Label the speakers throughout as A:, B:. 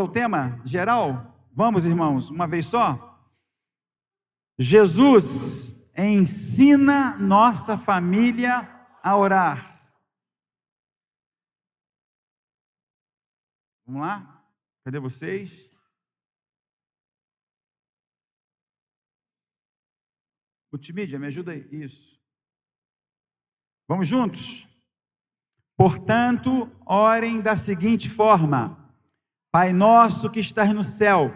A: O tema geral, vamos, irmãos, uma vez só. Jesus ensina nossa família a orar. Vamos lá? Cadê vocês? Multimídia, me ajuda aí. Isso. Vamos juntos? Portanto, orem da seguinte forma: Pai nosso que estás no céu,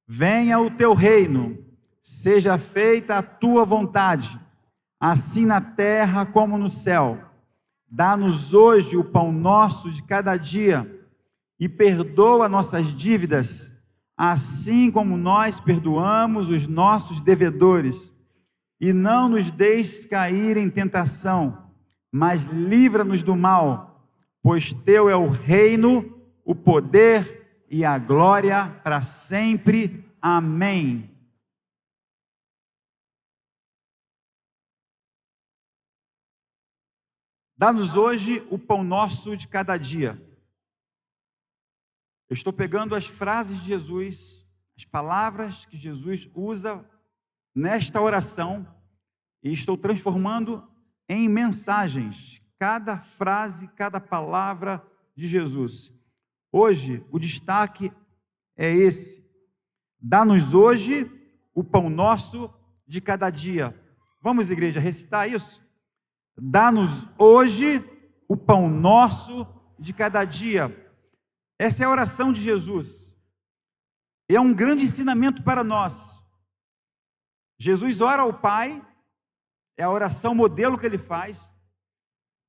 A: venha o teu reino, seja feita a tua vontade, assim na terra como no céu. Dá-nos hoje o pão nosso de cada dia, e perdoa nossas dívidas, assim como nós perdoamos os nossos devedores. E não nos deixes cair em tentação, mas livra-nos do mal, pois teu é o reino, o poder e a glória para sempre. Amém. Dá-nos hoje o pão nosso de cada dia. Eu estou pegando as frases de Jesus, as palavras que Jesus usa nesta oração, e estou transformando em mensagens, cada frase, cada palavra de Jesus. Hoje, o destaque é esse: dá-nos hoje o pão nosso de cada dia. Vamos, igreja, recitar isso? Dá-nos hoje o pão nosso de cada dia. Essa é a oração de Jesus. É um grande ensinamento para nós. Jesus ora ao Pai, é a oração modelo que ele faz,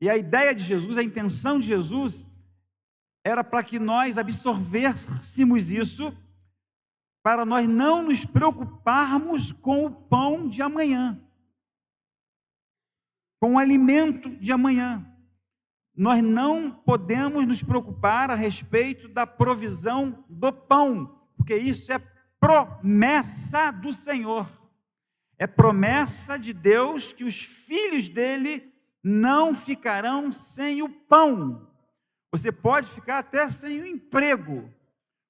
A: e a ideia de Jesus, a intenção de Jesus, era para que nós absorvêssemos isso, para nós não nos preocuparmos com o pão de amanhã, com o alimento de amanhã. Nós não podemos nos preocupar a respeito da provisão do pão, porque isso é promessa do Senhor. É promessa de Deus que os filhos dele não ficarão sem o pão. Você pode ficar até sem o emprego,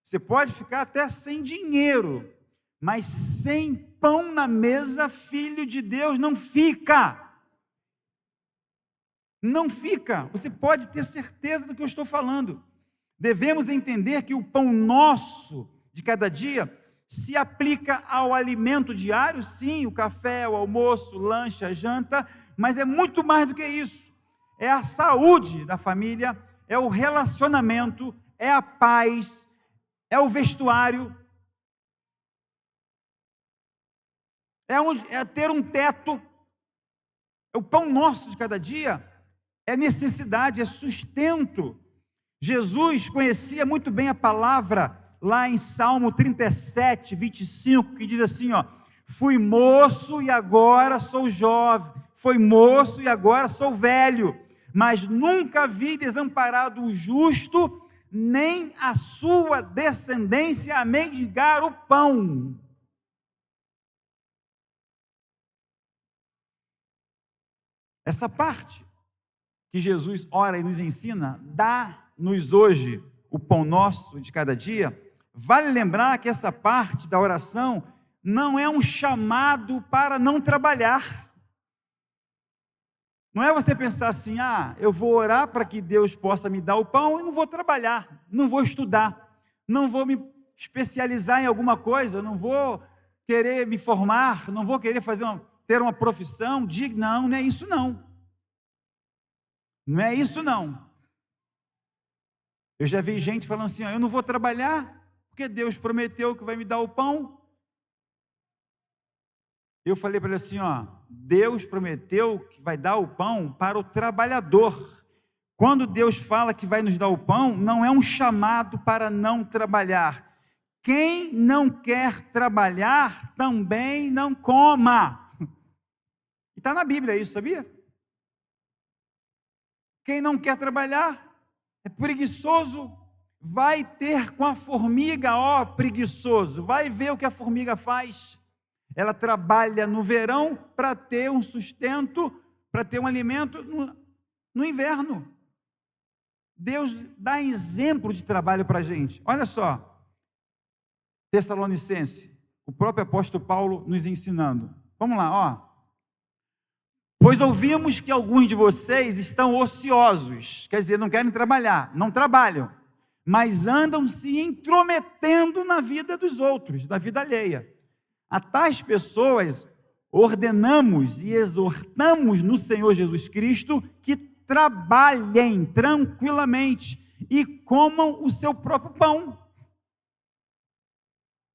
A: você pode ficar até sem dinheiro, mas sem pão na mesa, filho de Deus não fica. Não fica. Você pode ter certeza do que eu estou falando. Devemos entender que o pão nosso de cada dia se aplica ao alimento diário, sim, o café, o almoço, o lanche, a janta, mas é muito mais do que isso. É a saúde da família, é o relacionamento, é a paz, é o vestuário, é ter um teto. O pão nosso de cada dia é necessidade, é sustento. Jesus conhecia muito bem a palavra lá em Salmo 37, 25, que diz assim, fui moço e agora sou jovem, fui moço e agora sou velho, mas nunca vi desamparado o justo, nem a sua descendência a mendigar o pão. Essa parte que Jesus ora e nos ensina, dá-nos hoje o pão nosso de cada dia. Vale lembrar que essa parte da oração não é um chamado para não trabalhar. Não é você pensar assim, eu vou orar para que Deus possa me dar o pão e não vou trabalhar, não vou estudar, não vou me especializar em alguma coisa, não vou querer me formar, não vou querer ter uma profissão digna. Não é isso não. Não é isso não. Eu já vi gente falando assim, eu não vou trabalhar, porque Deus prometeu que vai me dar o pão. Eu falei para ele assim, Deus prometeu que vai dar o pão para o trabalhador. Quando Deus fala que vai nos dar o pão, não é um chamado para não trabalhar. Quem não quer trabalhar, também não coma. E está na Bíblia isso, sabia? Quem não quer trabalhar, é preguiçoso, vai ter com a formiga, preguiçoso, vai ver o que a formiga faz. Ela trabalha no verão para ter um sustento, para ter um alimento no inverno. Deus dá exemplo de trabalho para a gente. Olha só, Tessalonicense, o próprio apóstolo Paulo nos ensinando. Vamos lá, ó. Pois ouvimos que alguns de vocês estão ociosos, quer dizer, não querem trabalhar, não trabalham, mas andam se intrometendo na vida dos outros, da vida alheia. A tais pessoas ordenamos e exortamos no Senhor Jesus Cristo que trabalhem tranquilamente e comam o seu próprio pão.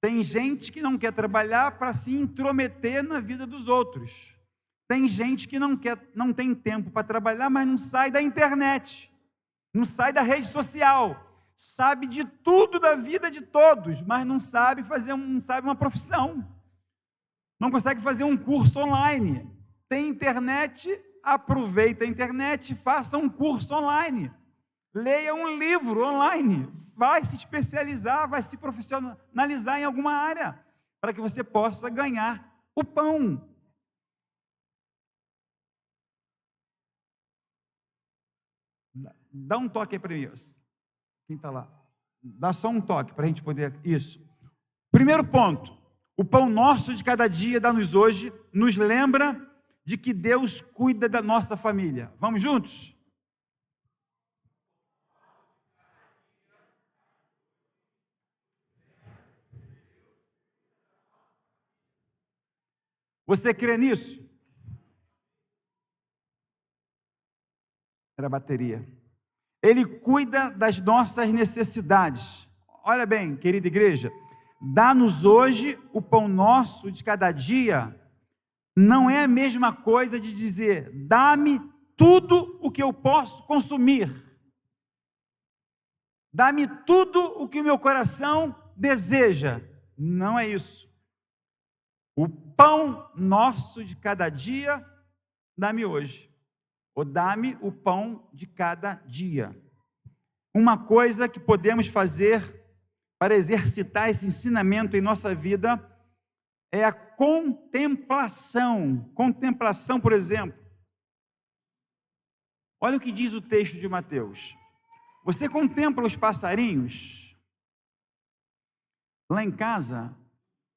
A: Tem gente que não quer trabalhar para se intrometer na vida dos outros. Tem gente que não tem tempo para trabalhar, mas não sai da internet, não sai da rede social, sabe de tudo da vida de todos, mas não sabe uma profissão, não consegue fazer um curso online. Tem internet, aproveita a internet, faça um curso online, leia um livro online, vai se especializar, vai se profissionalizar em alguma área, para que você possa ganhar o pão. Dá um toque aí para mim. Quem está lá? Dá só um toque para a gente poder... Isso. Primeiro ponto. O pão nosso de cada dia, dá-nos hoje, nos lembra de que Deus cuida da nossa família. Vamos juntos? Você crê nisso? Era a bateria. Ele cuida das nossas necessidades. Olha bem, querida igreja, dá-nos hoje o pão nosso de cada dia, não é a mesma coisa de dizer, dá-me tudo o que eu posso consumir, dá-me tudo o que o meu coração deseja. Não é isso. O pão nosso de cada dia, dá-me hoje. Ou dá-me o pão de cada dia. Uma coisa que podemos fazer para exercitar esse ensinamento em nossa vida é a contemplação. Contemplação, por exemplo. Olha o que diz o texto de Mateus. Você contempla os passarinhos? Lá em casa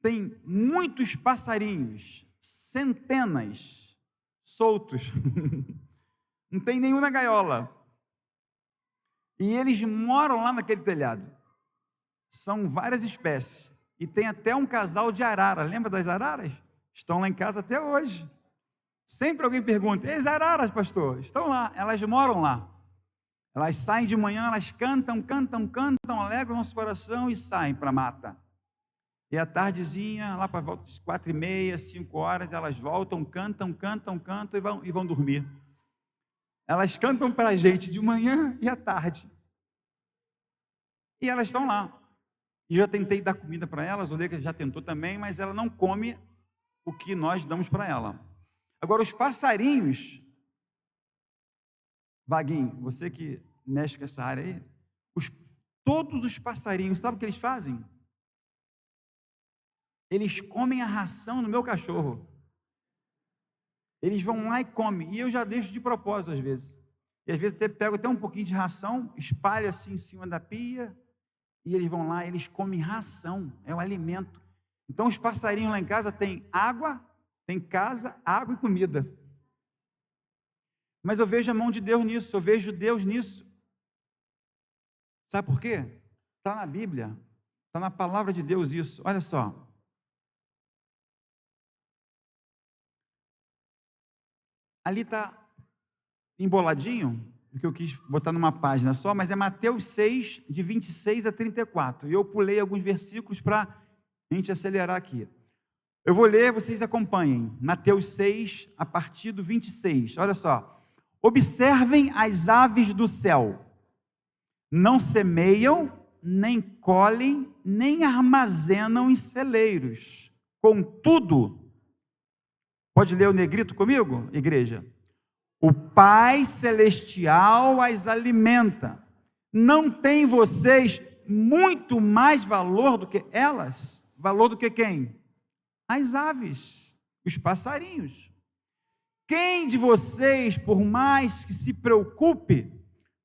A: tem muitos passarinhos, centenas, soltos. Não tem nenhum na gaiola. E eles moram lá naquele telhado. São várias espécies. E tem até um casal de arara. Lembra das araras? Estão lá em casa até hoje. Sempre alguém pergunta, e as araras, pastor? Estão lá, elas moram lá. Elas saem de manhã, elas cantam, alegram o nosso coração e saem para a mata. E à tardezinha, lá para volta de 4h30, 5h, elas voltam, cantam e vão dormir. Elas cantam para a gente de manhã e à tarde. E elas estão lá. E já tentei dar comida para elas, o Leica já tentou também, mas ela não come o que nós damos para ela. Agora, os passarinhos, Vaguinho, você que mexe com essa área aí, todos os passarinhos, sabe o que eles fazem? Eles comem a ração do meu cachorro. Eles vão lá e comem, e eu já deixo de propósito às vezes. E às vezes pego até um pouquinho de ração, espalho assim em cima da pia, e eles vão lá, eles comem ração, é o alimento. Então os passarinhos lá em casa têm água, tem casa, água e comida. Mas eu vejo a mão de Deus nisso, eu vejo Deus nisso. Sabe por quê? Está na Bíblia, está na palavra de Deus isso. Olha só. Ali está emboladinho, porque eu quis botar numa página só, mas é Mateus 6, de 26 a 34. E eu pulei alguns versículos para a gente acelerar aqui. Eu vou ler, vocês acompanhem. Mateus 6, a partir do 26. Olha só. Observem as aves do céu. Não semeiam, nem colhem, nem armazenam em celeiros. Contudo, pode ler o negrito comigo, igreja? O Pai Celestial as alimenta. Não tem vocês muito mais valor do que elas? Valor do que quem? As aves, os passarinhos. Quem de vocês, por mais que se preocupe,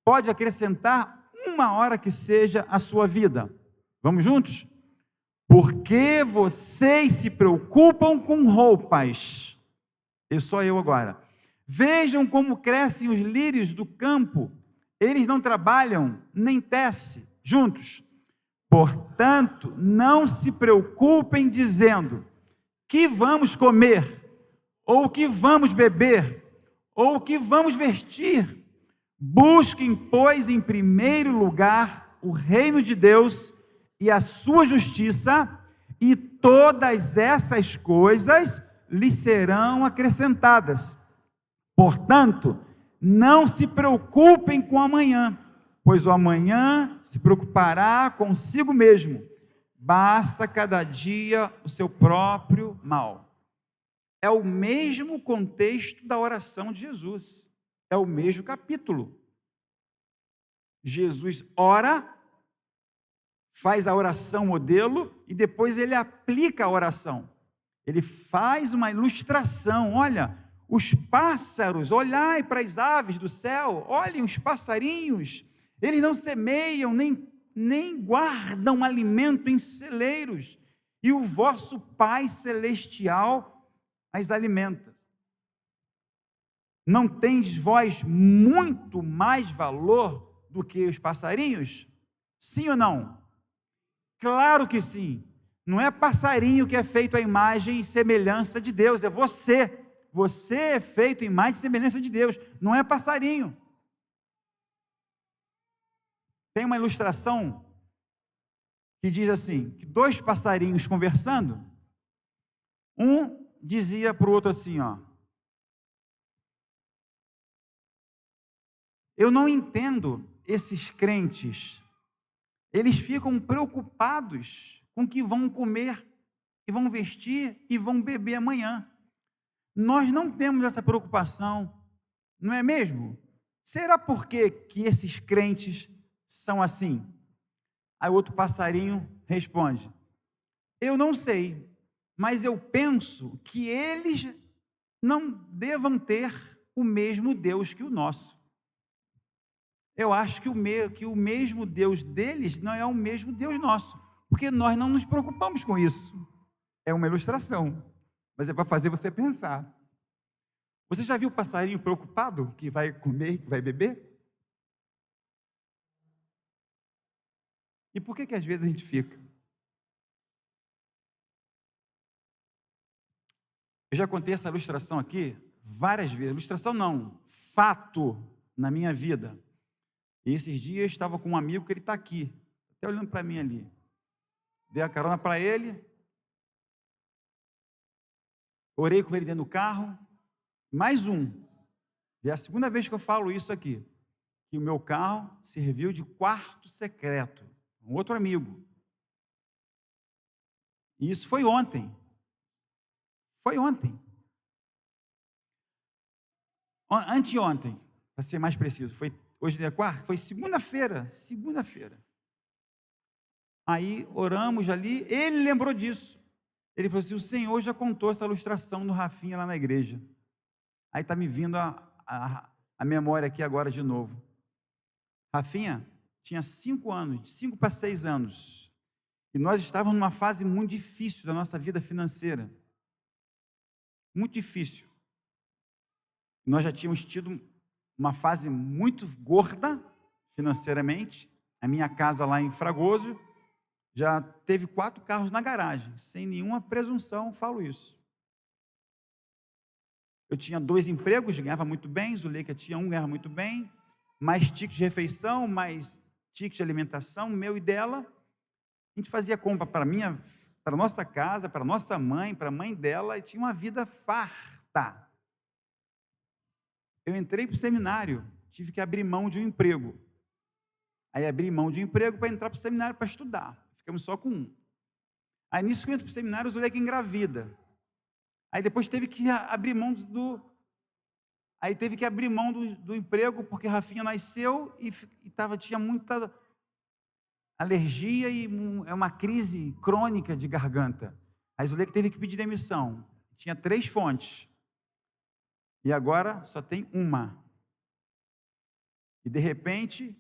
A: pode acrescentar 1 hora que seja à sua vida. Vamos juntos? Porque vocês se preocupam com roupas. E só eu agora. Vejam como crescem os lírios do campo. Eles não trabalham, nem tecem. Juntos. Portanto, não se preocupem dizendo: que vamos comer? Ou que vamos beber? Ou que vamos vestir? Busquem, pois, em primeiro lugar o reino de Deus e a sua justiça, e todas essas coisas lhes serão acrescentadas. Portanto, não se preocupem com o amanhã, pois o amanhã se preocupará consigo mesmo. Basta cada dia o seu próprio mal. É o mesmo contexto da oração de Jesus. É o mesmo capítulo. Jesus ora, faz a oração modelo e depois ele aplica a oração. Ele faz uma ilustração. Olha, os pássaros, olhai para as aves do céu, olhem os passarinhos, eles não semeiam, nem guardam alimento em celeiros, e o vosso Pai Celestial as alimenta. Não tendes vós muito mais valor do que os passarinhos? Sim ou não? Claro que sim. Não é passarinho que é feito à imagem e semelhança de Deus, é você. Você é feito à imagem e semelhança de Deus, não é passarinho. Tem uma ilustração que diz assim, que 2 passarinhos conversando, um dizia para o outro assim, ó: eu não entendo esses crentes, eles ficam preocupados com o que vão comer, e vão vestir e vão beber amanhã. Nós não temos essa preocupação, não é mesmo? Será porque que esses crentes são assim? Aí o outro passarinho responde: eu não sei, mas eu penso que eles não devam ter o mesmo Deus que o nosso. Eu acho que o mesmo Deus deles não é o mesmo Deus nosso, porque nós não nos preocupamos com isso. É uma ilustração, mas é para fazer você pensar. Você já viu o passarinho preocupado que vai comer, que vai beber? E por que às vezes a gente fica? Eu já contei essa ilustração aqui várias vezes. Ilustração não, fato na minha vida. E esses dias eu estava com um amigo que ele está aqui, até olhando para mim ali. Dei a carona para ele, orei com ele dentro do carro. Mais um. E é a segunda vez que eu falo isso aqui, que o meu carro serviu de quarto secreto. Um outro amigo. E isso foi ontem. Foi ontem. Anteontem, para ser mais preciso. Hoje é quarta? Foi segunda-feira. Segunda-feira. Aí oramos ali, ele lembrou disso. Ele falou assim: o Senhor já contou essa ilustração do Rafinha lá na igreja. Aí está me vindo a memória aqui agora de novo. Rafinha tinha 5 anos, de 5 para 6 anos. E nós estávamos numa fase muito difícil da nossa vida financeira. Muito difícil. Nós já tínhamos tido uma fase muito gorda financeiramente. A minha casa lá em Fragoso já teve 4 carros na garagem, sem nenhuma presunção, falo isso. Eu tinha 2 empregos, ganhava muito bem, Zuleika tinha um, ganhava muito bem, mais ticket de refeição, mais ticket de alimentação, meu e dela. A gente fazia compra para a nossa casa, para a nossa mãe, para a mãe dela, e tinha uma vida farta. Eu entrei para o seminário, tive que abrir mão de um emprego. Aí abri mão de um emprego para entrar para o seminário para estudar. Ficamos só com um. Aí nisso que eu entro para o seminário, Zuleika engravida. Aí depois teve que abrir mão do emprego, porque Rafinha nasceu e tinha muita alergia e é uma crise crônica de garganta. A Zuleika teve que pedir demissão. Tinha 3 fontes. E agora só tem uma. E de repente,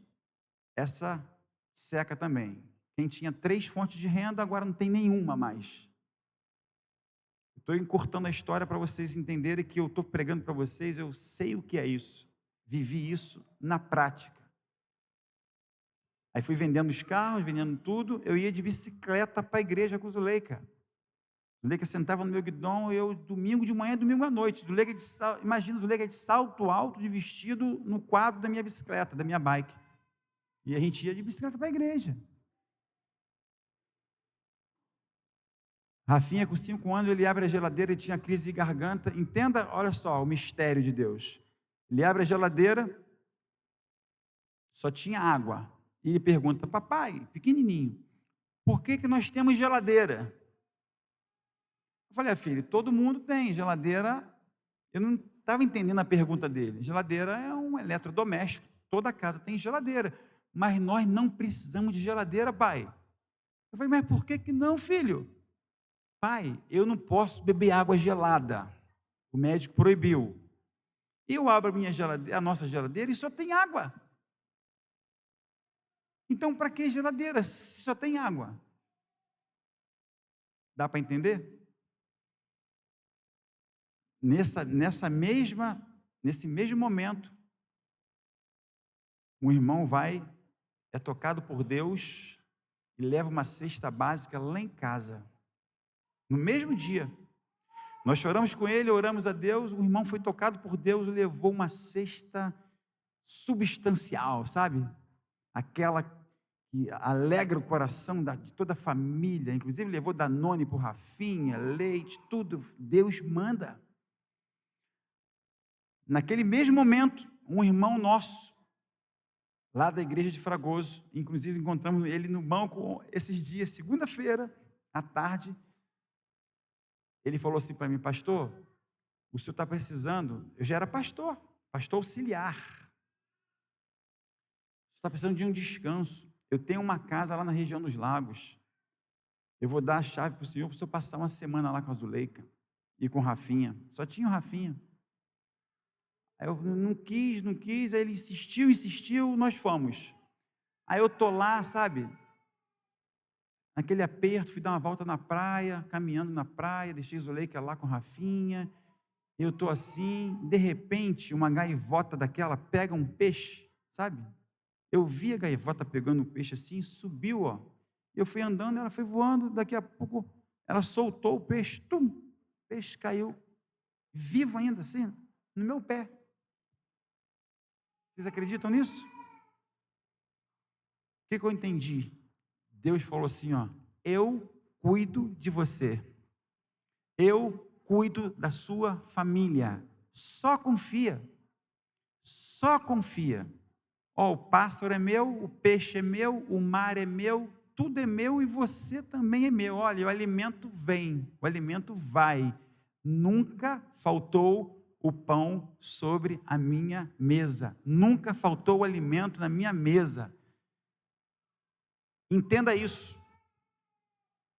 A: essa seca também. Quem tinha 3 fontes de renda, agora não tem nenhuma mais. Estou encurtando a história para vocês entenderem que eu estou pregando para vocês, eu sei o que é isso. Vivi isso na prática. Aí fui vendendo os carros, vendendo tudo, eu ia de bicicleta para a igreja com o Zuleika. Zuleika sentava no meu guidão, eu domingo de manhã, domingo à noite. Imagina o Zuleika de salto alto, de vestido, no quadro da minha bicicleta, da minha bike. E a gente ia de bicicleta para a igreja. Rafinha, com 5 anos, ele abre a geladeira e tinha crise de garganta. Entenda, olha só, o mistério de Deus. Ele abre a geladeira, só tinha água. E ele pergunta, papai, pequenininho, por que nós temos geladeira? Eu falei, filho, todo mundo tem geladeira. Eu não estava entendendo a pergunta dele. Geladeira é um eletrodoméstico, toda casa tem geladeira. Mas nós não precisamos de geladeira, pai. Eu falei, mas por que não, filho? Pai, eu não posso beber água gelada. O médico proibiu. Eu abro a nossa geladeira e só tem água. Então, para que geladeira se só tem água? Dá para entender? Nesse mesmo momento, um irmão é tocado por Deus e leva uma cesta básica lá em casa. No mesmo dia, nós choramos com ele, oramos a Deus, o irmão foi tocado por Deus e levou uma cesta substancial, sabe? Aquela que alegra o coração de toda a família, inclusive levou Danone para o Rafinha, leite, tudo, Deus manda. Naquele mesmo momento, um irmão nosso, lá da igreja de Fragoso, inclusive encontramos ele no banco esses dias, segunda-feira, à tarde, ele falou assim para mim, pastor, o senhor está precisando, eu já era pastor auxiliar, você está precisando de um descanso, eu tenho uma casa lá na região dos Lagos, eu vou dar a chave para o senhor passar uma semana lá com a Zuleika e com o Rafinha, só tinha o Rafinha. Aí eu não quis, aí ele insistiu, nós fomos. Aí eu estou lá, sabe, naquele aperto, fui dar uma volta na praia, caminhando na praia, deixei Zuleika lá com o Rafinha, eu estou assim, de repente, uma gaivota daquela pega um peixe, sabe? Eu vi a gaivota pegando um peixe assim, subiu, ó. Eu fui andando, ela foi voando, daqui a pouco ela soltou o peixe, o peixe caiu, vivo ainda assim, no meu pé. Vocês acreditam nisso? O que eu entendi? Deus falou assim, ó, eu cuido de você, eu cuido da sua família, só confia, ó, o pássaro é meu, o peixe é meu, o mar é meu, tudo é meu e você também é meu, olha, o alimento vem, o alimento vai, nunca faltou o pão sobre a minha mesa, nunca faltou o alimento na minha mesa. Entenda isso,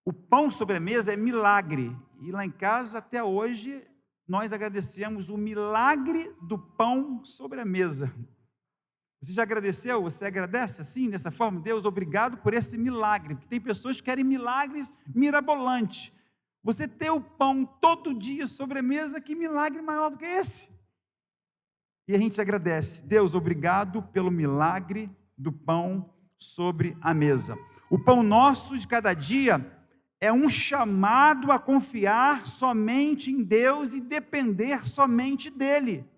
A: o pão sobre a mesa é milagre, e lá em casa até hoje nós agradecemos o milagre do pão sobre a mesa. Você já agradeceu? Você agradece assim, dessa forma? Deus, obrigado por esse milagre, porque tem pessoas que querem milagres mirabolantes. Você ter o pão todo dia sobre a mesa, que milagre maior do que esse? E a gente agradece, Deus, obrigado pelo milagre do pão sobre a mesa. O pão nosso de cada dia é um chamado a confiar somente em Deus e depender somente dEle.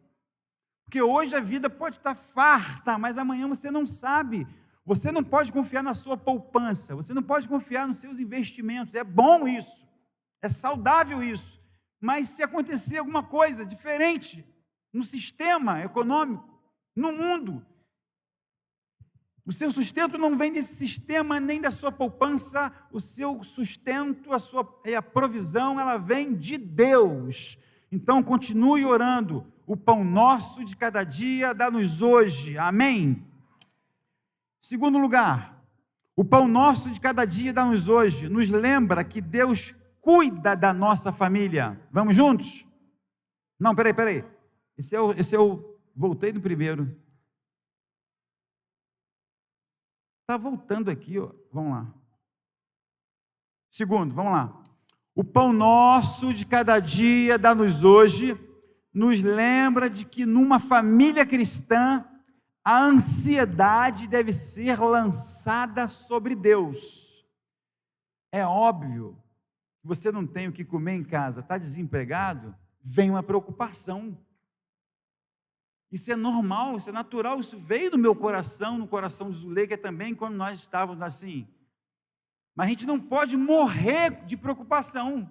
A: Porque hoje a vida pode estar farta, mas amanhã você não sabe. Você não pode confiar na sua poupança, você não pode confiar nos seus investimentos. É bom isso, é saudável isso. Mas se acontecer alguma coisa diferente no sistema econômico, no mundo, o seu sustento não vem desse sistema, nem da sua poupança, o seu sustento, a provisão, ela vem de Deus. Então, continue orando, o pão nosso de cada dia dá-nos hoje, amém? Segundo lugar, o pão nosso de cada dia dá-nos hoje, nos lembra que Deus cuida da nossa família. Vamos juntos? Não, peraí, esse eu voltei do primeiro. Está voltando aqui, ó. Vamos lá. Segundo, vamos lá. O pão nosso de cada dia dá-nos hoje, nos lembra de que numa família cristã, a ansiedade deve ser lançada sobre Deus. É óbvio que você não tem o que comer em casa, está desempregado, vem uma preocupação. Isso é normal, isso é natural, isso veio do meu coração, no coração de Zuleika também, quando nós estávamos assim. Mas a gente não pode morrer de preocupação.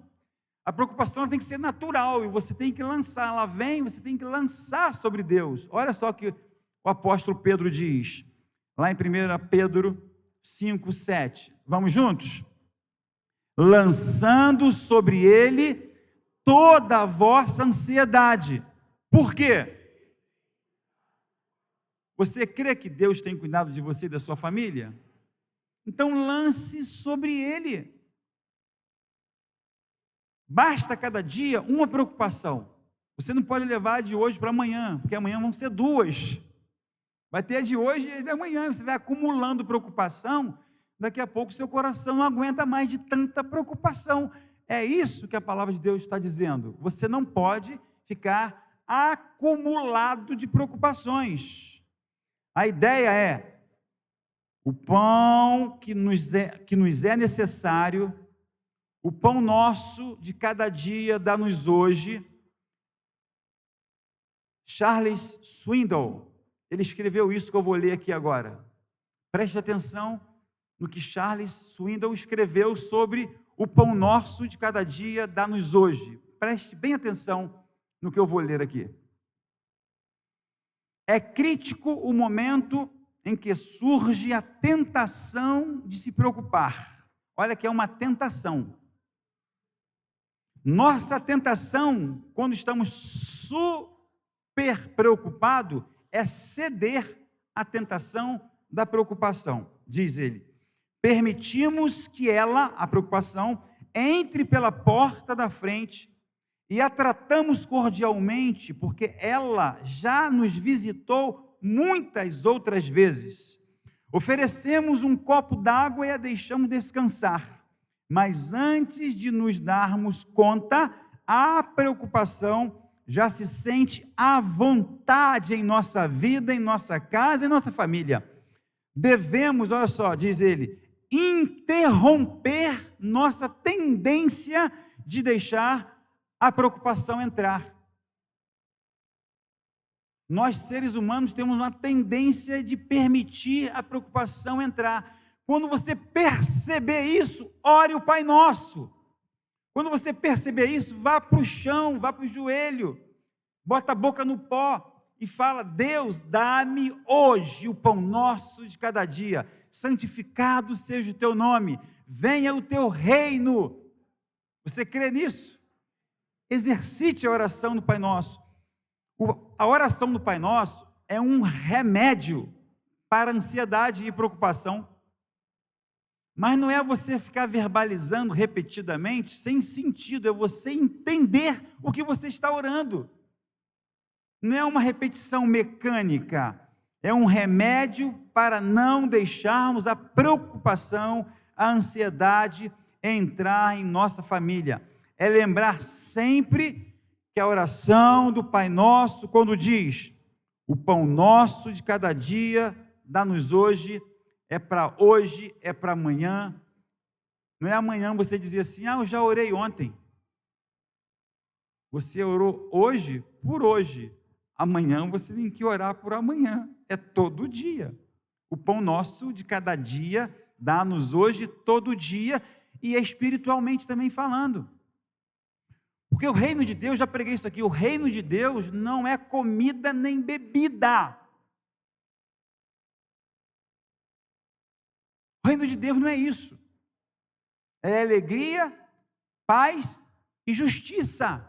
A: A preocupação tem que ser natural, e você tem que lançar, ela vem, você tem que lançar sobre Deus. Olha só o que o apóstolo Pedro diz, lá em 1 Pedro 5:7. Vamos juntos? Lançando sobre ele toda a vossa ansiedade. Por quê? Você crê que Deus tem cuidado de você e da sua família? Então lance sobre ele. Basta cada dia uma preocupação. Você não pode levar de hoje para amanhã, porque amanhã vão ser duas. Vai ter a de hoje e a de amanhã. Você vai acumulando preocupação, daqui a pouco seu coração não aguenta mais de tanta preocupação. É isso que a palavra de Deus está dizendo. Você não pode ficar acumulado de preocupações. A ideia é, o pão que nos é necessário, o pão nosso de cada dia dá-nos hoje. Charles Swindoll, ele escreveu isso que eu vou ler aqui agora. Preste atenção no que Charles Swindoll escreveu sobre o pão nosso de cada dia dá-nos hoje. Preste bem atenção no que eu vou ler aqui. É crítico o momento em que surge a tentação de se preocupar. Olha que é uma tentação. Nossa tentação, quando estamos super preocupados, é ceder à tentação da preocupação, diz ele. Permitimos que ela, a preocupação, entre pela porta da frente e a tratamos cordialmente, porque ela já nos visitou muitas outras vezes. Oferecemos um copo d'água e a deixamos descansar. Mas antes de nos darmos conta, a preocupação já se sente à vontade em nossa vida, em nossa casa, em nossa família. Devemos, olha só, diz ele, interromper nossa tendência de deixar a preocupação entrar. Nós, seres humanos, temos uma tendência de permitir a preocupação entrar. Quando você perceber isso, ore o Pai Nosso. Quando você perceber isso, vá para o chão, vá para o joelho, bota a boca no pó e fala: Deus, dá-me hoje o pão nosso de cada dia, santificado seja o teu nome, venha o teu reino. Você crê nisso? Exercite a oração do Pai Nosso. A oração do Pai Nosso é um remédio para ansiedade e preocupação. Mas não é você ficar verbalizando repetidamente, sem sentido, é você entender o que você está orando. Não é uma repetição mecânica, é um remédio para não deixarmos a preocupação, a ansiedade entrar em nossa família. É lembrar sempre que a oração do Pai Nosso, quando diz, o pão nosso de cada dia, dá-nos hoje, é para hoje, é para amanhã. Não é amanhã você dizer assim, eu já orei ontem. Você orou hoje por hoje. Amanhã você tem que orar por amanhã. É todo dia. O pão nosso de cada dia, dá-nos hoje, todo dia, e espiritualmente também falando. Porque o reino de Deus, já preguei isso aqui, o reino de Deus não é comida nem bebida. O reino de Deus não é isso. É alegria, paz e justiça.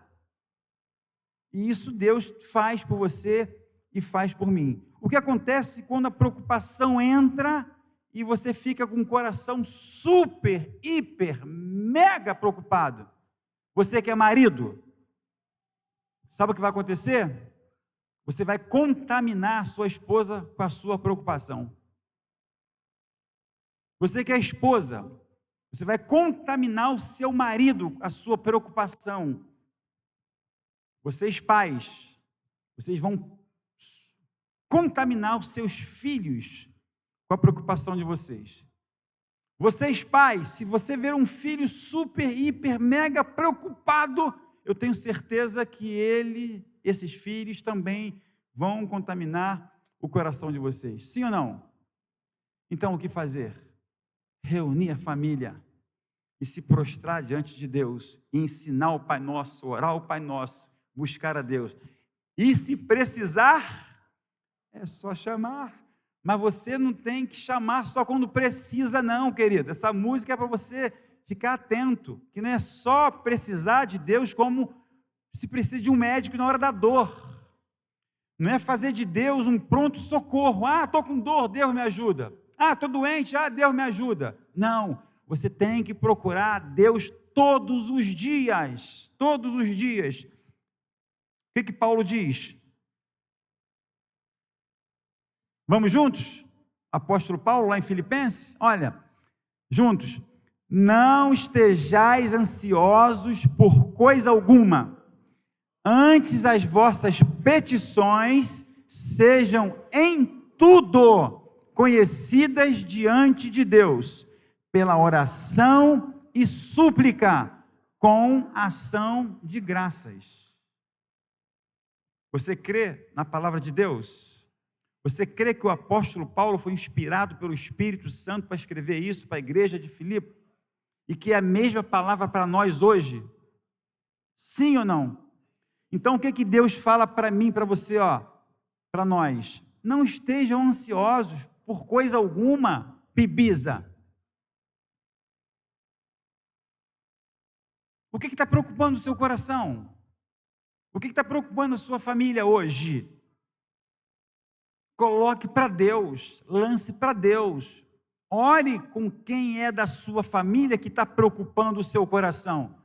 A: E isso Deus faz por você e faz por mim. O que acontece quando a preocupação entra e você fica com o coração super, hiper, mega preocupado? Você que é marido, sabe o que vai acontecer? Você vai contaminar a sua esposa com a sua preocupação. Você que é esposa, você vai contaminar o seu marido, a sua preocupação. Vocês pais, vocês vão contaminar os seus filhos com a preocupação de vocês. Vocês pais, se você ver um filho super, hiper, mega preocupado, eu tenho certeza que esses filhos também vão contaminar o coração de vocês. Sim ou não? Então, o que fazer? Reunir a família e se prostrar diante de Deus, e ensinar o Pai Nosso, orar o Pai Nosso, buscar a Deus. E se precisar, é só chamar. Mas você não tem que chamar só quando precisa, não, querido. Essa música é para você ficar atento, que não é só precisar de Deus como se precisa de um médico na hora da dor. Não é fazer de Deus um pronto-socorro. Ah, estou com dor, Deus me ajuda. Ah, estou doente, Deus me ajuda. Não, você tem que procurar Deus todos os dias. Todos os dias. O que Paulo diz? Vamos juntos? Apóstolo Paulo, lá em Filipenses? Olha, juntos. Não estejais ansiosos por coisa alguma. Antes as vossas petições sejam em tudo conhecidas diante de Deus, pela oração e súplica, com ação de graças. Você crê na palavra de Deus? Você crê que o apóstolo Paulo foi inspirado pelo Espírito Santo para escrever isso para a igreja de Filipe? E que é a mesma palavra para nós hoje? Sim ou não? Então o que Deus fala para mim, para você, para nós? Não estejam ansiosos por coisa alguma, Pibisa. O que está preocupando o seu coração? O que está preocupando a sua família hoje? Coloque para Deus, lance para Deus. Ore com quem é da sua família que está preocupando o seu coração.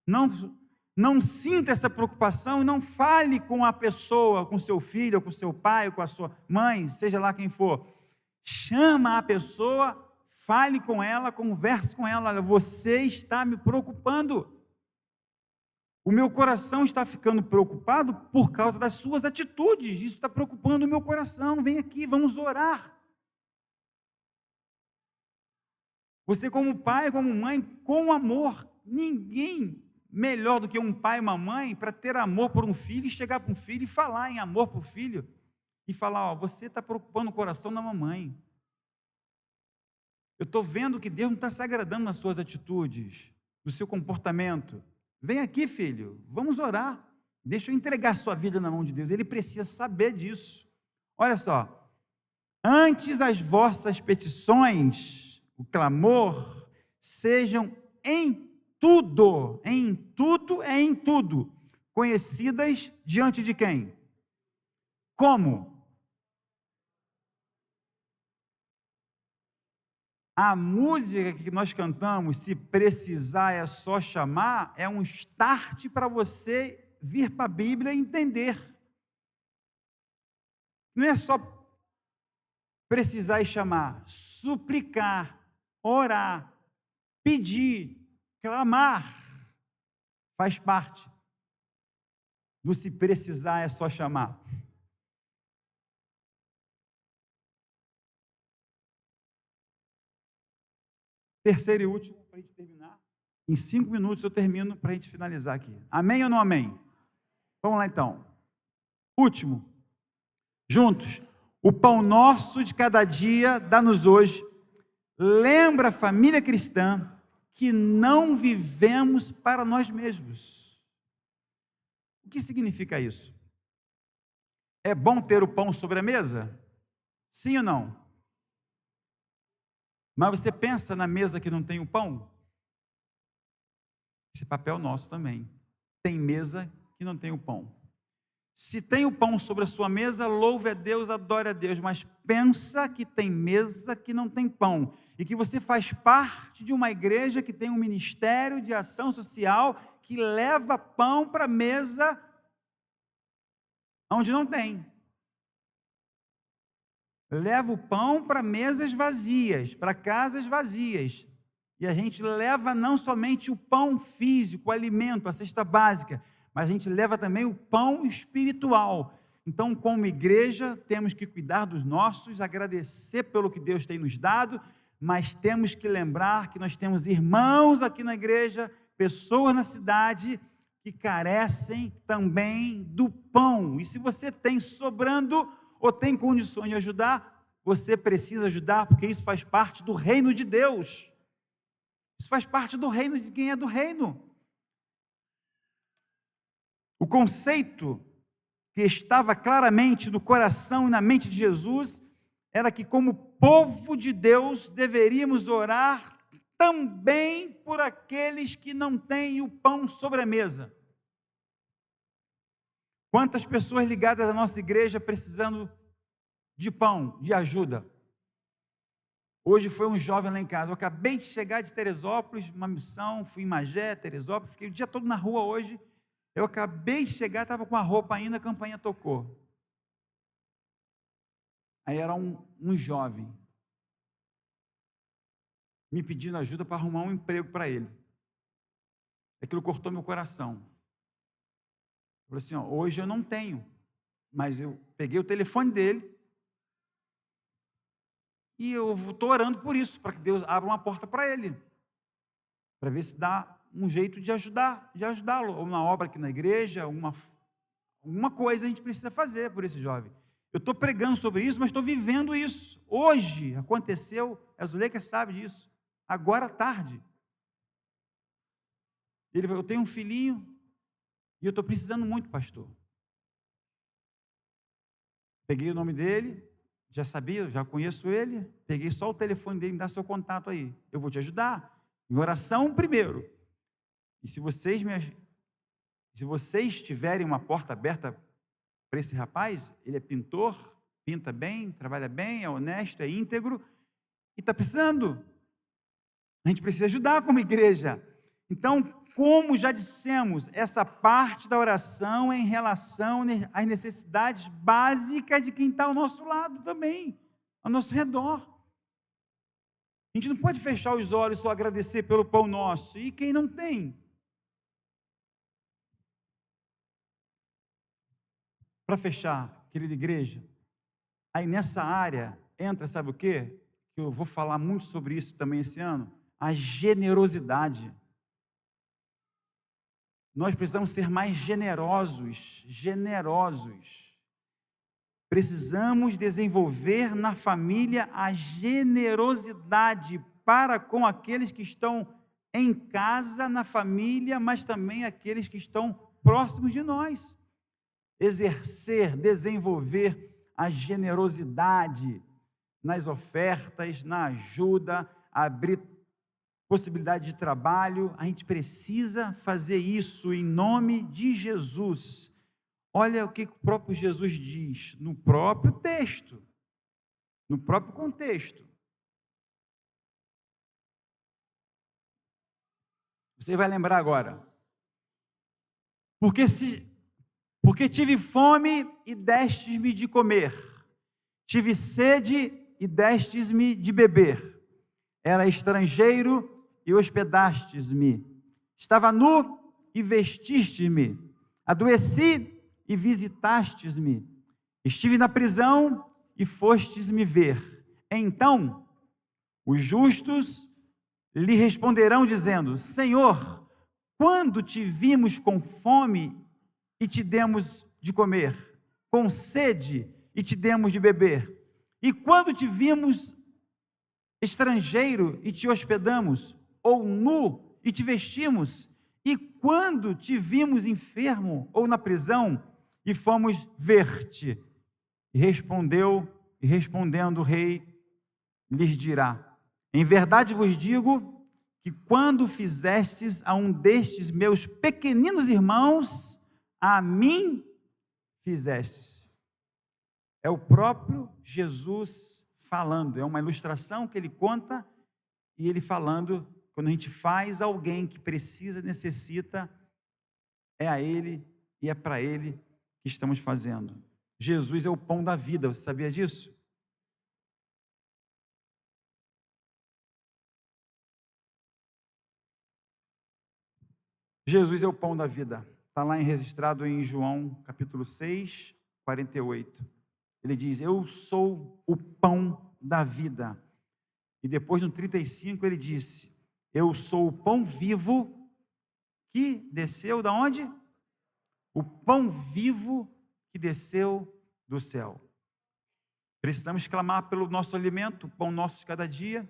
A: Não sinta essa preocupação e não fale com a pessoa, com seu filho, ou com seu pai, ou com a sua mãe, seja lá quem for. Chama a pessoa, fale com ela, converse com ela. Olha, você está me preocupando. O meu coração está ficando preocupado por causa das suas atitudes. Isso está preocupando o meu coração. Vem aqui, vamos orar. Você como pai, como mãe, com amor. Ninguém melhor do que um pai e uma mãe para ter amor por um filho e chegar para um filho e falar em amor para o filho. E falar, você está preocupando o coração da mamãe. Eu estou vendo que Deus não está se agradando nas suas atitudes, no seu comportamento. Vem aqui, filho, vamos orar. Deixa eu entregar sua vida na mão de Deus. Ele precisa saber disso. Olha só. Antes as vossas petições, o clamor, sejam em tudo, conhecidas diante de quem? Como? A música que nós cantamos, se precisar é só chamar, é um start para você vir para a Bíblia e entender. Não é só precisar e chamar, suplicar, orar, pedir, clamar, faz parte do se precisar é só chamar. Terceiro e último, para a gente terminar. Em 5 minutos eu termino para a gente finalizar aqui. Amém ou não amém? Vamos lá então. Último. Juntos. O pão nosso de cada dia dá-nos hoje. Lembra a família cristã que não vivemos para nós mesmos. O que significa isso? É bom ter o pão sobre a mesa? Sim ou não? Mas você pensa na mesa que não tem o pão? Esse papel nosso também. Tem mesa que não tem o pão. Se tem o pão sobre a sua mesa, louve a Deus, adore a Deus, mas pensa que tem mesa que não tem pão, e que você faz parte de uma igreja que tem um ministério de ação social, que leva pão para a mesa onde não tem. leva o pão para mesas vazias, para casas vazias. E a gente leva não somente o pão físico, o alimento, a cesta básica, mas a gente leva também o pão espiritual. Então, como igreja, temos que cuidar dos nossos, agradecer pelo que Deus tem nos dado, mas temos que lembrar que nós temos irmãos aqui na igreja, pessoas na cidade que carecem também do pão. E se você tem sobrando ou tem condições de ajudar, você precisa ajudar, porque isso faz parte do reino de Deus. Isso faz parte do reino de quem é do reino. O conceito que estava claramente no coração e na mente de Jesus era que, como povo de Deus, deveríamos orar também por aqueles que não têm o pão sobre a mesa. Quantas pessoas ligadas à nossa igreja precisando de pão, de ajuda? Hoje foi um jovem lá em casa, eu acabei de chegar de Teresópolis, uma missão, fui em Magé, Teresópolis, fiquei o dia todo na rua hoje, eu acabei de chegar, estava com a roupa ainda, a campainha tocou. Aí era um jovem, me pedindo ajuda para arrumar um emprego para ele. Aquilo cortou meu coração. Eu falei assim, hoje eu não tenho, mas eu peguei o telefone dele, e eu estou orando por isso, para que Deus abra uma porta para ele, para ver se dá um jeito de ajudá-lo, ou uma obra aqui na igreja, alguma coisa a gente precisa fazer por esse jovem. Eu estou pregando sobre isso, mas estou vivendo isso. Hoje aconteceu, a Zuleika sabe disso, agora à tarde. Ele falou, eu tenho um filhinho, e eu estou precisando muito, pastor. Peguei o nome dele, já sabia, já conheço ele, peguei só o telefone dele, me dá seu contato aí, eu vou te ajudar, em oração primeiro, e se vocês tiverem uma porta aberta para esse rapaz, ele é pintor, pinta bem, trabalha bem, é honesto, é íntegro, e está precisando, a gente precisa ajudar como igreja. Então, como já dissemos, essa parte da oração é em relação às necessidades básicas de quem está ao nosso lado também, ao nosso redor. A gente não pode fechar os olhos e só agradecer pelo pão nosso, e quem não tem? Para fechar, querida igreja, aí nessa área entra, sabe o quê? Que eu vou falar muito sobre isso também esse ano, a generosidade. Nós precisamos ser mais generosos. Precisamos desenvolver na família a generosidade para com aqueles que estão em casa, na família, mas também aqueles que estão próximos de nós. Exercer, desenvolver a generosidade nas ofertas, na ajuda, abrir possibilidade de trabalho, a gente precisa fazer isso em nome de Jesus. Olha o que o próprio Jesus diz, no próprio texto, no próprio contexto. Você vai lembrar agora. Porque tive fome e destes-me de comer, tive sede e destes-me de beber, era estrangeiro e hospedastes-me, estava nu e vestistes-me, adoeci e visitastes-me, estive na prisão e fostes-me ver. Então os justos lhe responderão dizendo, Senhor, quando te vimos com fome e te demos de comer, com sede e te demos de beber? E quando te vimos estrangeiro e te hospedamos, ou nu e te vestimos? E quando te vimos enfermo ou na prisão e fomos ver-te? E respondendo o rei, lhes dirá, em verdade vos digo que quando fizestes a um destes meus pequeninos irmãos, a mim fizestes. É o próprio Jesus falando, é uma ilustração que ele conta, e ele falando, quando a gente faz alguém que precisa, necessita, é a ele e é para ele que estamos fazendo. Jesus é o pão da vida, você sabia disso? Jesus é o pão da vida. Está lá registrado em João, capítulo 6, 48. Ele diz: eu sou o pão da vida. E depois, no 35, ele disse: eu sou o pão vivo que desceu da onde? O pão vivo que desceu do céu. Precisamos clamar pelo nosso alimento, o pão nosso de cada dia.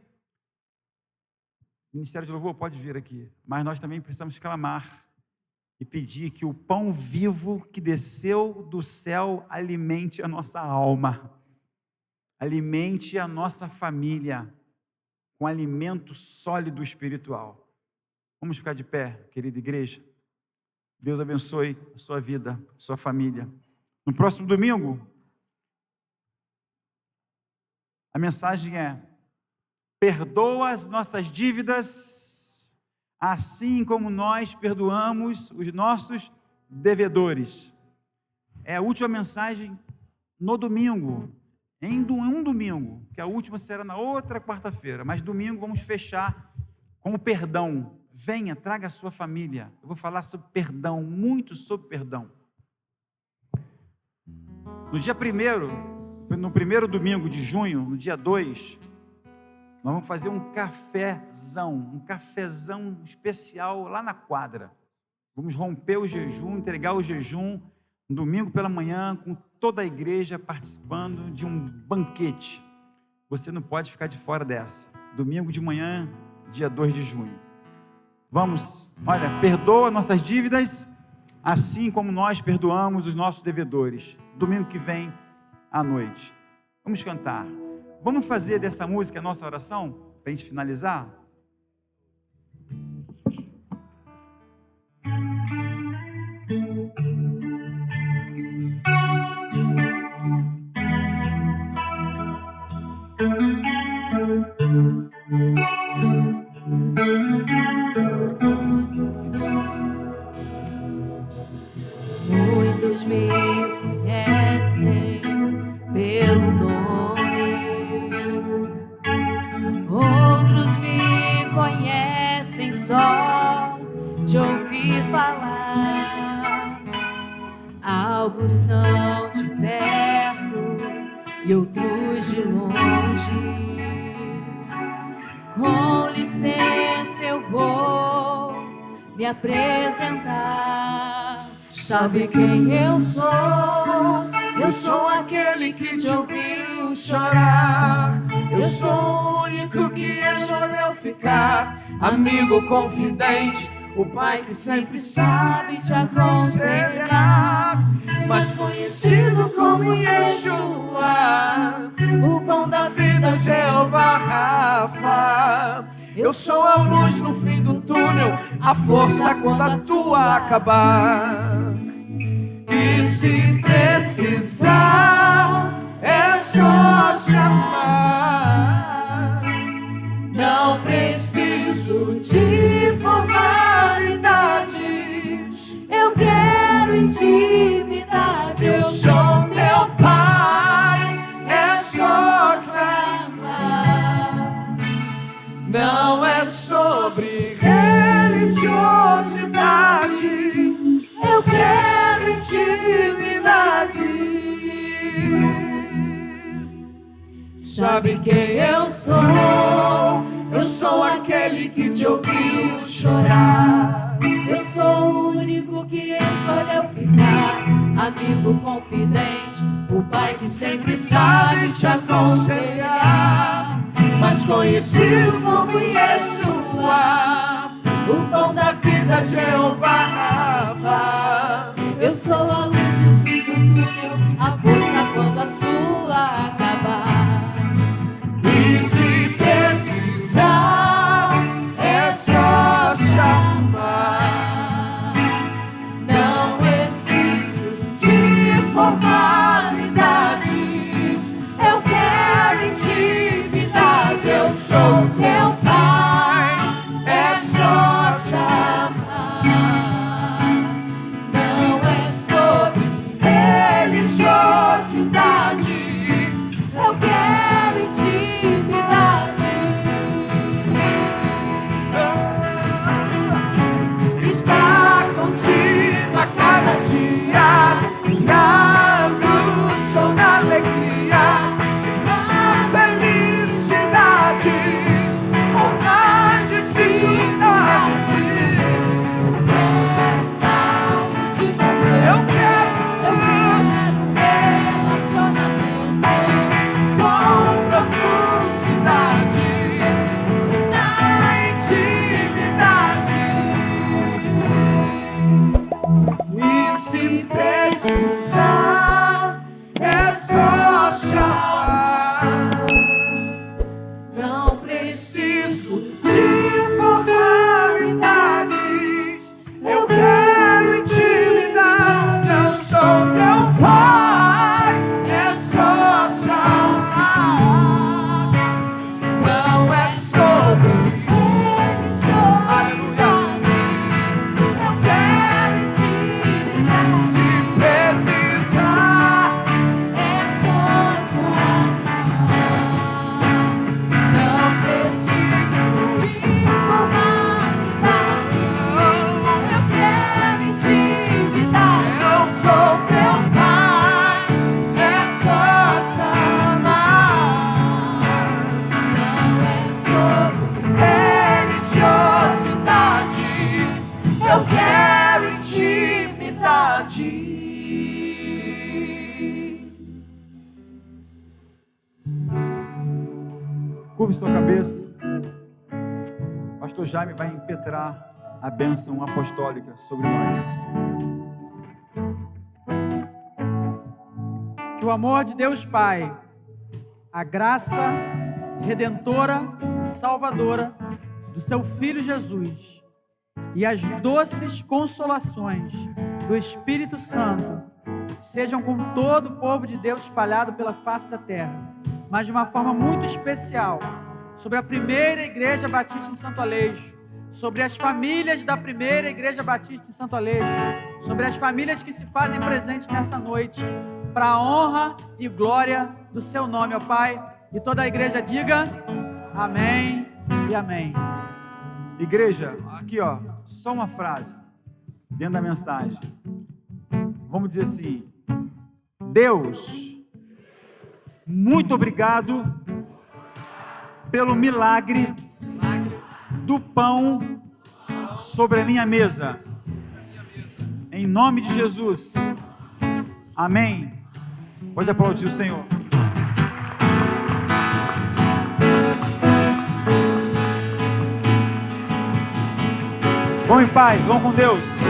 A: O Ministério de Louvor pode vir aqui, mas nós também precisamos clamar e pedir que o pão vivo que desceu do céu alimente a nossa alma, alimente a nossa família com alimento sólido espiritual. Vamos ficar de pé, querida igreja? Deus abençoe a sua vida, a sua família. No próximo domingo, a mensagem é: perdoa as nossas dívidas, assim como nós perdoamos os nossos devedores. É a última mensagem no domingo, em um domingo, que a última será na outra quarta-feira, mas domingo vamos fechar com o perdão. Venha, traga a sua família. Eu vou falar sobre perdão, muito sobre perdão. No dia 1º, no primeiro domingo de junho, no dia 2, nós vamos fazer um cafezão especial lá na quadra. Vamos romper o jejum, entregar o jejum, no domingo pela manhã, com toda a igreja participando de um banquete. Você não pode ficar de fora dessa. Domingo de manhã, dia 2 de junho. Vamos, olha, perdoa nossas dívidas, assim como nós perdoamos os nossos devedores. Domingo que vem, à noite. Vamos cantar. Vamos fazer dessa música a nossa oração, para a gente finalizar?
B: Muitos me conhecem pelo nome, outros me conhecem só de ouvir falar. Alguns são de perto e outros de longe. Com licença eu vou me apresentar. Sabe quem eu sou? Eu sou aquele que te ouviu chorar. Eu sou o único que escolheu ficar. Amigo confidente, o pai que sempre sabe te aconselhar. Mas conhecido como Yeshua, o pão da vida, Jeová Rafa. Eu sou a luz no fim do túnel, a força quando a tua acabar. E se precisar, é só chamar. Não preciso de formalidades, eu quero intimidade. Eu sou teu pai, é só chamar. Não é sobre religiosidade, eu quero intimidade. Sabe quem eu sou? Eu sou aquele que te ouviu chorar. Eu sou o único que escolheu ficar. Amigo confidente, o pai que sempre sabe te aconselhar. Mas conhecido como Yeshua, o pão da vida, Jeová Rafa. Eu sou a luz no fim do túnel, a força quando a sua acabar. E se precisar, é só chamar. Não preciso de formalidades, eu quero intimidade. Eu sou teu pai, é só chamar. Não é sobre religiosidade, eu quero intimidade.
A: Curve sua cabeça. Pastor Jaime vai impetrar a bênção apostólica sobre nós.
C: Que o amor de Deus Pai, a graça redentora e salvadora do seu Filho Jesus e as doces consolações do Espírito Santo sejam com todo o povo de Deus espalhado pela face da terra, mas de uma forma muito especial sobre a primeira Igreja Batista em Santo Aleixo, sobre as famílias da primeira Igreja Batista em Santo Aleixo, sobre as famílias que se fazem presentes nessa noite, para a honra e glória do seu nome, ó Pai. E toda a igreja diga amém e amém.
A: Igreja, aqui ó, só uma frase dentro da mensagem. Vamos dizer assim: Deus, muito obrigado pelo milagre do pão sobre a minha mesa. Em nome de Jesus. Amém. Pode aplaudir o Senhor. Vão em paz, vão com Deus.